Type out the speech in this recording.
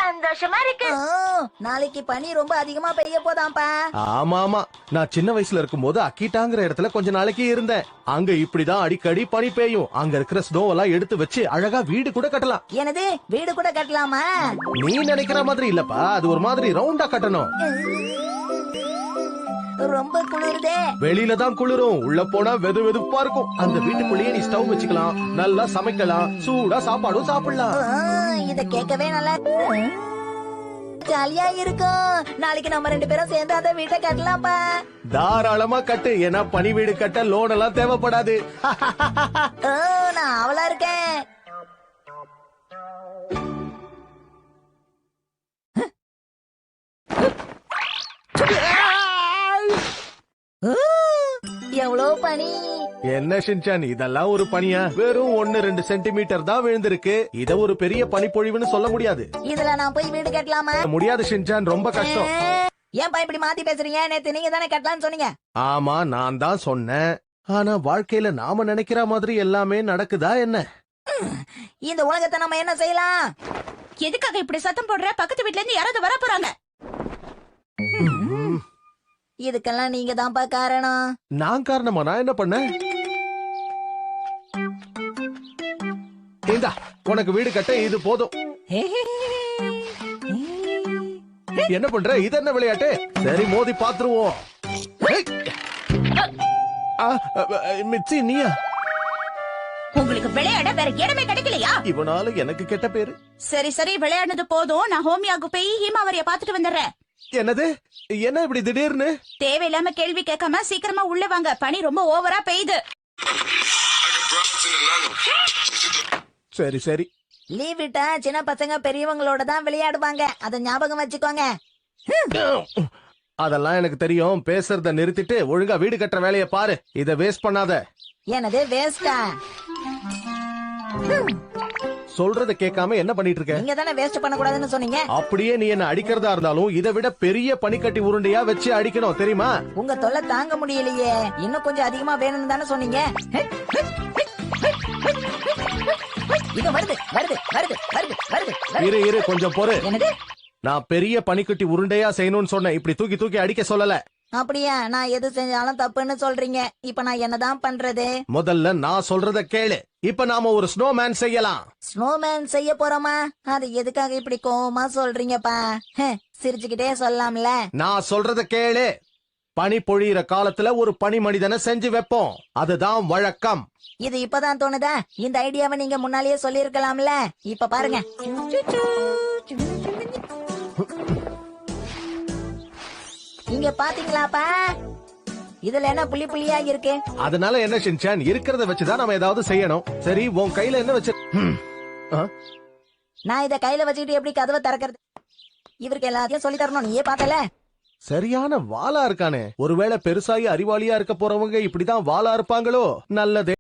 சந்தோஷமா இருக்கு. நாளைக்கு பனி ரொம்ப அதிகமா பெய்ய போதாம்பா. ஆமா ஆமா, நான் சின்ன வயசுல இருக்கும்போது அக்கிட்டாங்கிற இடத்துல கொஞ்ச நாளைக்கு இருந்தேன். அங்க இப்படிதான் அடிக்கடி பனி பெய்யும். அங்க இருக்கிற ஸ்னோ எல்லாம் எடுத்து வச்சு அழகா வீடு கூட கட்டலாம். எனது வீடு கூட கட்டலாமா? நீ நினைக்கிற மாதிரி இல்லப்பா, அது ஒரு மாதிரி ரவுண்டா கட்டணும். ரொம்ப குளிருதே. வெளியில தான் குளிரும், உள்ள போனா வெது வெதுப்பா இருக்கும். அந்த வீட்டுக்குள்ளேயே நீ ஸ்டவ் வச்சுக்கலாம், நல்லா சமைக்கலாம், சூடா சாப்பாடும் சாப்பிடலாம். இத கேட்கவே நல்லா ஜாலியா இருக்கும். நாளைக்கு நம்ம 2 பேரும் சேர்ந்து அந்த வீட்டை கட்டலாம்பா. தாராளமா கட்டு, ஏன்னா பனி வீடு கட்ட லோன் எல்லாம் தேவைப்படாது. நான் அவளா இருக்கேன். எவ்வளவு பனி! என்ன ஷின்சான், இதெல்லாம் ஒரு பனியா? வெறும் 1-2 சென்டிமீட்டர் தான் விழுந்திருக்கு. இத ஒரு பெரிய பனிப்பொழிவுன்னு சொல்ல முடியாது. இதுல நான் போய் வீடு கட்டலாமா? முடியாது ஷின்சான், ரொம்ப கஷ்டம். ஏன்பா இப்படி மாத்தி பேசுறீங்க? நேத்து நீங்க தானே கட்டலாம்னு சொன்னீங்க. ஆமா, நான் தான் சொன்னேன். ஆனா வாழ்க்கையில நாம நினைக்கிற மாதிரி எல்லாமே நடக்குதா என்ன? இந்த உலகத்தை நம்ம என்ன செய்யலாம்? எதுக்காக இப்படி சத்தம் போடுற? பக்கத்து வீட்ல இருந்து யாராவது வர போறாங்க. இதுக்கெல்லாம் நீங்க தான்ப்பா காரணம். நான் காரணமா? நான் என்ன பண்ணேன்? இந்தா, உனக்கு வீடு கட்ட இது போதும். என்ன பண்ற? இது என்ன விளையாட்டு? சரி, மோதி பாத்துருவோம். மிச்சி, நீயா? உங்களுக்கு விளையாட வேற இடமே கிடைக்கலையா? இவனால எனக்கு கெட்ட பேரு. சரி சரி, விளையாடுனது போதும். நான் ஹோமியாவுக்கு போய் ஹீமாவரிய பாத்துட்டு வந்துடுறேன். என்னது? என்ன இப்படி திடீர்னு? தேவையில்லாம கேள்வி கேட்காம சீக்கிரமா உள்ள வாங்க. பனி ரொம்ப ஓவரா பெய்யுது. சரி சரி. லீவ் விட்டா சின்ன பசங்க பெரியவங்களோட தான் விளையாடுவாங்க. அத ஞாபகம் வச்சுக்கோங்க. அதெல்லாம் எனக்கு தெரியும். பேசுறத நிறுத்திட்டு ஒழுங்கா வீடு கட்டுற வேலைய பாரு. இத வேஸ்ட் பண்ணாத. என்னது வேஸ்டா? சொல்றத கேட்காம என்ன பண்ணிட்டு இருக்க? நீங்க தானே வேஸ்ட் பண்ண கூடாதுன்னு சொன்னீங்க. அப்படியே நீ என்ன அடிக்கிறதா இருந்தாலும் இதை விட பெரிய பனிக்கட்டி உருண்டையா வச்சு அடிக்கணும், தெரியுமா? உங்க தொல்லை தாங்க முடியலையே. இன்னும் கொஞ்சம் அதிகமா வேணும்னு தானே சொன்னீங்க. இது வருது வருது வருது வருது வருது. இரு இரு, கொஞ்சம் பொறு. என்னது? நான் பெரிய பனிக்கட்டி உருண்டையா செய்யணும்னு சொன்னேன், இப்படி தூக்கி தூக்கி அடிக்க சொல்லல. அப்படியா? நான் எது செஞ்சாலும் தப்புன்னு சொல்றீங்க. இப்ப நான் என்னதான் பண்றது? முதல்ல நான் சொல்றத கேளு. இப்ப நாம ஒரு ஸ்னோமேன் செய்யலாம். ஸ்னோமேன் செய்ய போறோமா? அது எதுக்காக இப்படி கோவமா சொல்றீங்கப்பா? சிரிச்சுக்கிட்டே சொல்லலாம்ல. நான் சொல்றத கேளு. பனி பொழியிற காலத்துல ஒரு பனி மனிதனை செஞ்சு வைப்போம். அதுதான் வழக்கம். இது இப்பதான் தோணுதா? இந்த ஐடியாவை நீங்க முன்னாலேயே சொல்லி இருக்கலாம்ல. இப்ப பாருங்க. இங்க பாத்தீங்களாப்பா? இதுல என்ன புள்ளி புள்ளியா இருக்கு? அதனால என்ன ஷின்சான், இருக்கிறத வச்சுதான் நம்ம ஏதாவது செய்யணும். சரி, உன் கையில என்ன வச்சு? நான் இத கையில வச்சுக்கிட்டு எப்படி கதவை திறக்கிறது? இவருக்கு எல்லாத்தையும் சொல்லி தரணும். நீயே பார்த்தல. சரியான வாளா இருக்கானே. ஒருவேளை பெருசாயி அறிவாளியா இருக்க போறவங்க இப்படிதான் வாளா இருப்பாங்களோ? நல்லதே.